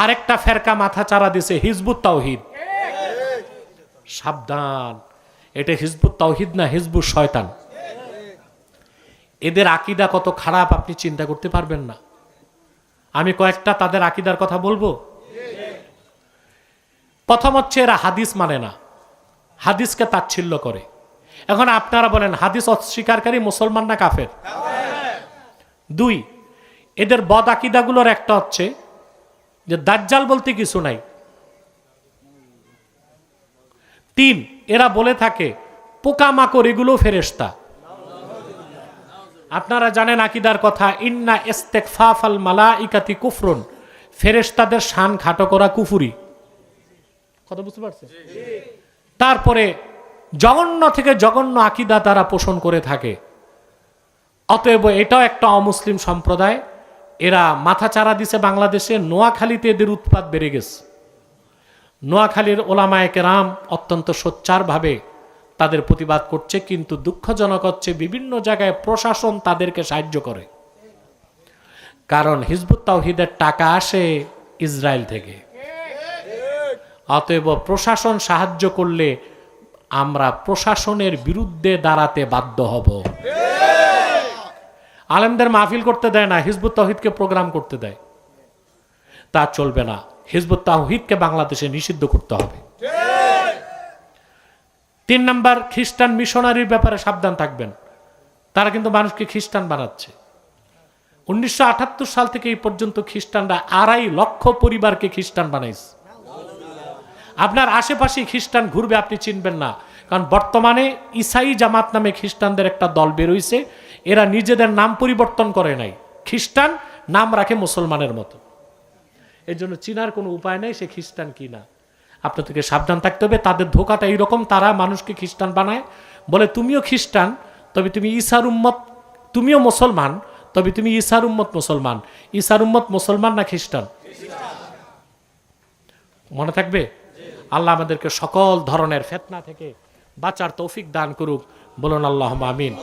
আরেকটা ফেরকা মাথা চারা দিছে হিজবুত তাওহীদ। সাবধান, এটা হিজবুত তাওহীদ না, হিজবুত শয়তান। এদের আকীদা কত খারাপ আপনি চিন্তা করতে পারবেন না। আমি কয়েকটা তাদের আকীদার কথা বলবো। প্রথম হচ্ছে এরা হাদিস মানে না, হাদিসকে তাচ্ছিল্য করে। এখন আপনারা বলেন হাদিস অস্বীকারী মুসলমান না কাফের? দুই, এদের বদ আকীদাগুলোর একটা হচ্ছে যে দাজ্জাল বলতে কিছু নাই। তিন, এরা বলে থাকে পোকামাকড় এগুলো ফেরেশতা। আপনারা জানেন আকীদার কথা, ইন্না ইস্তিগফাফাল মালাইকাতি কুফরুন, ফেরেশতাদের শান খাটো করা কুফরি। কথা বুঝতে পারছেন? তারপরে জঘন্য থেকে জঘন্য আকীদা তারা পোষণ করে থাকে। অতএব এটাও একটা অমুসলিম সম্প্রদায়। এরা মাথা চারা দিছে বাংলাদেশে। নোয়াখালীতে এদের উৎপাত বেড়ে গেছে। নোয়াখালীর ওলামায়ে কেরাম অত্যন্ত সোচ্চারভাবে তাদের প্রতিবাদ করছে, কিন্তু দুঃখজনক হচ্ছে বিভিন্ন জায়গায় প্রশাসন তাদেরকে সাহায্য করে। কারণ হিজবুত তাওহীদের টাকা আসে ইসরায়েল থেকে। অতএব প্রশাসন সাহায্য করলে আমরা প্রশাসনের বিরুদ্ধে দাঁড়াতে বাধ্য হব। আলেমদের মাহফিল করতে দেয় না, হিজবুত তাওহীদকে প্রোগ্রাম করতে দেয়। তা চলবে না। হিজবুত তাওহীদকে বাংলাদেশে নিষিদ্ধ করতে হবে। 3 নাম্বার, খ্রিস্টান মিশনারির ব্যাপারে সাবধান থাকবেন। তারা কিন্তু মানুষকে খ্রিস্টান বানাচ্ছে। 1978 সাল থেকে এই পর্যন্ত খ্রিস্টানরা 2.5 লক্ষ পরিবারকে খ্রিস্টান বানাইছে। আপনার আশেপাশে খ্রিস্টান ঘুরবে, আপনি চিনবেন না। কারণ বর্তমানে ইসাই জামাত নামে খ্রিস্টানদের একটা দল বেরোইছে। এরা নিজেদের নাম পরিবর্তন করে নাই, খ্রিস্টান নাম রাখে মুসলমানের মতো। এর জন্য চিনার কোনো উপায় নেই সে খ্রিস্টান কি না। আপনাদেরকে সাবধান থাকতে হবে। তাদের ধোকাটা এইরকম, তারা মানুষকে খ্রিস্টান বানায়, বলে তুমিও খ্রিস্টান তবে তুমি ঈসার উম্মত, তুমিও মুসলমান তবে তুমি ঈসার উম্মত মুসলমান। ঈসার উম্মত মুসলমান না খ্রিস্টান? মনে থাকবে। আল্লাহ আমাদেরকে সকল ধরনের ফিতনা থেকে বাঁচার তৌফিক দান করুক। বলুন আল্লাহুম্মা আমিন।